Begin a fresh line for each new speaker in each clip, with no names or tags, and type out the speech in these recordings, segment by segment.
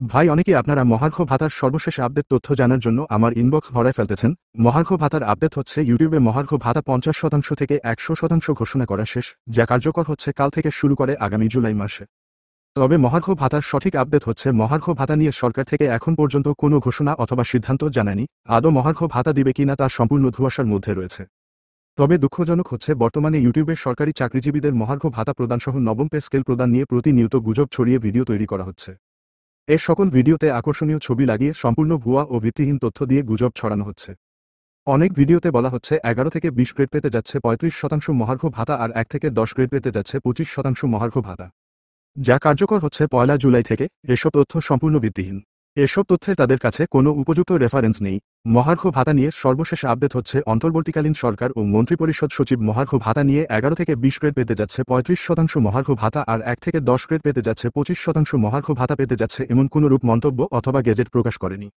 ভাই, অনেকেই আপনারা মহার্ঘ ভাতার সর্বশেষ আপডেট তথ্য জানার জন্য আমার ইনবক্স ভরায় ফেলতেছেন। মহার্ঘ ভাতার আপডেট হচ্ছে ইউটিউবে মহার্ঘ ভাতা 50% থেকে 100% ঘোষণা করা শেষ, যা কার্যকর হচ্ছে কাল থেকে শুরু করে আগামী জুলাই মাসে। তবে মহার্ঘ ভাতার সঠিক আপডেট হচ্ছে মহার্ঘ ভাতা নিয়ে সরকার থেকে এখন পর্যন্ত কোনো ঘোষণা অথবা সিদ্ধান্ত জানায়নি। আদৌ মহার্ঘ ভাতা দিবে কিনা তা সম্পূর্ণ ধোঁয়াশার মধ্যে রয়েছে। তবে দুঃখজনক হচ্ছে বর্তমানে ইউটিউবের সরকারি চাকরিজীবীদের মহার্ঘ ভাতা প্রদানসহ নবম পে স্কেল প্রদান নিয়ে প্রতিনিয়ত গুজব ছড়িয়ে ভিডিও তৈরি করা হচ্ছে। এর সকল ভিডিওতে আকর্ষণীয় ছবি লাগিয়ে সম্পূর্ণ ভুয়া ও ভিত্তিহীন তথ্য দিয়ে গুজব ছড়ানো হচ্ছে। অনেক ভিডিওতে বলা হচ্ছে 11 থেকে 20 গ্রেড পেতে যাচ্ছে 35% মহার্ঘ ভাতা আর 1 থেকে 10 গ্রেড পেতে যাচ্ছে 25% মহার্ঘ ভাতা, যা কার্যকর হচ্ছে 1 জুলাই থেকে। এসব তথ্য সম্পূর্ণ ভিত্তিহীন। এসব তথ্যের তাদের কাছে কোনো উপযুক্ত রেফারেন্স নেই। মহার্ঘ ভাতা নিয়ে সর্বশেষ আপডেট হচ্ছে অন্তর্বর্তীকালীন সরকার ও মন্ত্রিপরিষদ সচিব মহার্ঘ ভাতা নিয়ে 11 থেকে 20 গ্রেড পেতে যাচ্ছে 35% মহার্ঘ ভাতা আর 1 থেকে 10 গ্রেড পেতে যাচ্ছে 25% মহার্ঘ ভাতা পেতে যাচ্ছে এমন কোনরূপ মন্তব্য অথবা গেজেট প্রকাশ করেনি।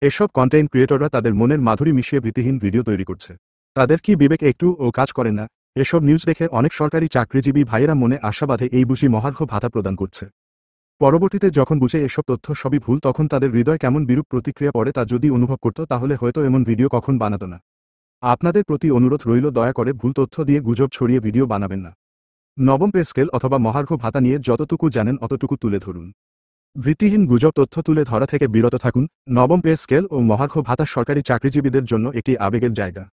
এসব কন্টেন্ট ক্রিয়েটররা তাদের মনের মাধুরী মিশিয়ে ভিত্তিহীন ভিডিও তৈরি করছে। তাদের কি বিবেক একটুও কাজ করে না? এসব নিউজ দেখে অনেক সরকারি চাকরিজীবী ভাইয়েরা মনে আশা বাঁধে এই বুঝি মহার্ঘ ভাতা প্রদান করছে। পরবর্তীতে যখন বুঝে এসব তথ্য সবই ভুল, তখন তাদের হৃদয় কেমন বিরূপ প্রতিক্রিয়া পড়ে তা যদি অনুভব করত তাহলে হয়তো এমন ভিডিও কখন বানাতো না। আপনাদের প্রতি অনুরোধ রইল, দয়া করে ভুল তথ্য দিয়ে গুজব ছড়িয়ে ভিডিও বানাবেন না। নবম পে স্কেল অথবা মহার্ঘ ভাতা নিয়ে যতটুকু জানেন অতটুকু তুলে ধরুন। ভিত্তিহীন গুজব তথ্য তুলে ধরা থেকে বিরত থাকুন। নবম পে স্কেল ও মহার্ঘ ভাতা সরকারি চাকরিজীবীদের জন্য একটি আবেগের জায়গা।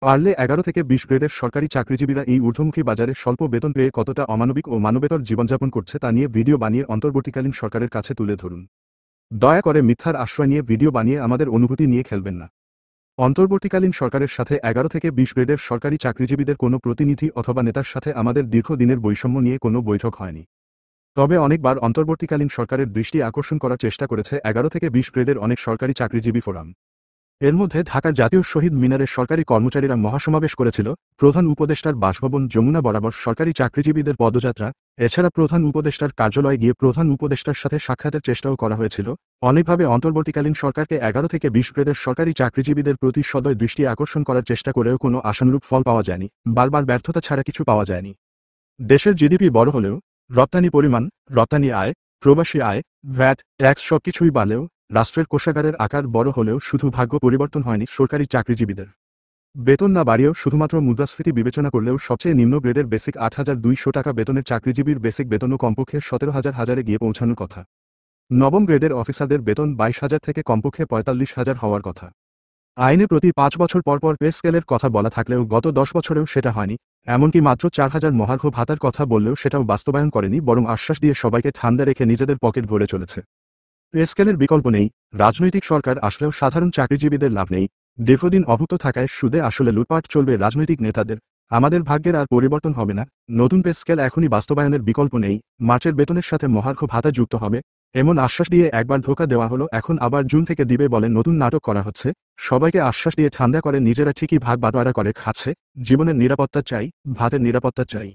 পারলে 11 থেকে 20 গ্রেডের সরকারি চাকরিজীবীরা এই ঊর্ধ্বমুখী বাজারে স্বল্প বেতন পেয়ে কতটা অমানবিক ও মানবেতর জীবনযাপন করছে তা নিয়ে ভিডিও বানিয়ে অন্তর্বর্তীকালীন সরকারের কাছে তুলে ধরুন। দয়া করে মিথ্যার আশ্রয় নিয়ে ভিডিও বানিয়ে আমাদের অনুভূতি নিয়ে খেলবেন না। অন্তর্বর্তীকালীন সরকারের সাথে 11 থেকে 20 গ্রেডের সরকারি চাকরিজীবীদের কোনো প্রতিনিধি অথবা নেতার সাথে আমাদের দীর্ঘদিনের বৈষম্য নিয়ে কোনো বৈঠক হয়নি। তবে অনেকবার অন্তর্বর্তীকালীন সরকারের দৃষ্টি আকর্ষণ করার চেষ্টা করেছে 11 থেকে 20 গ্রেডের অনেক সরকারি চাকরিজীবী ফোরাম। এর মধ্যে ঢাকার জাতীয় শহীদ মিনারে সরকারি কর্মচারীরা মহাসমাবেশ করেছিল, প্রধান উপদেষ্টার বাসভবন যমুনা বরাবর সরকারি চাকরিজীবীদের পদযাত্রা, এছাড়া প্রধান উপদেষ্টার কার্যালয়ে গিয়ে প্রধান উপদেষ্টার সাথে সাক্ষাতের চেষ্টাও করা হয়েছিল। অনেকভাবে অন্তর্বর্তীকালীন সরকারকে 11 থেকে 20 গ্রেডের সরকারি চাকরিজীবীদের প্রতি সদয় দৃষ্টি আকর্ষণ করার চেষ্টা করেও কোনো আশানুরূপ ফল পাওয়া যায়নি। বারবার ব্যর্থতা ছাড়া কিছু পাওয়া যায়নি। দেশের জিডিপি বড় হলেও, রপ্তানি পরিমাণ, রপ্তানি আয়, প্রবাসী আয়, ভ্যাট, ট্যাক্স সবকিছুই বাড়লেও, রাষ্ট্রের কোষাগারের আকার বড় হলেও শুধু ভাগ্য পরিবর্তন হয়নি সরকারি চাকরিজীবীদের। বেতন না বাড়িয়েও শুধুমাত্র মুদ্রাস্ফীতি বিবেচনা করলেও সবচেয়ে নিম্ন গ্রেডের বেসিক 8,200 টাকা বেতনের চাকরিজীবীর বেসিক বেতনও কমপক্ষে 17,000 গিয়ে পৌঁছানোর কথা। নবম গ্রেডের অফিসারদের বেতন 22,000 থেকে কমপক্ষে 45,000 হওয়ার কথা। আইনে প্রতি 5 বছর পর পে স্কেলের কথা বলা থাকলেও গত 10 বছরেও সেটা হয়নি। এমনকি মাত্র 4,000 মহার্ঘ ভাতার কথা বললেও সেটাও বাস্তবায়ন করেনি, বরং আশ্বাস দিয়ে সবাইকে ঠান্ডা রেখে নিজেদের পকেট ভরে চলেছে। পে স্কেলের বিকল্প নেই। রাজনৈতিক সরকার আসলেও সাধারণ চাকরিজীবীদের লাভ নেই। দীর্ঘদিন অভুক্ত থাকায় সুদে আসলে লুটপাট চলবে রাজনৈতিক নেতাদের। আমাদের ভাগ্যের আর পরিবর্তন হবে না। নতুন পে স্কেল এখনই বাস্তবায়নের বিকল্প নেই। মার্চের বেতনের সাথে মহার্ঘ ভাতা যুক্ত হবে এমন আশ্বাস দিয়ে একবার ধোঁকা দেওয়া হলো, এখন আবার জুন থেকে দিবে বলে নতুন নাটক করা হচ্ছে। সবাইকে আশ্বাস দিয়ে ঠান্ডা করে নিজেরা ঠিকই ভাগ বাটোয়ারা করে খাচ্ছে। জীবনের নিরাপত্তা চাই, ভাতের নিরাপত্তা চাই।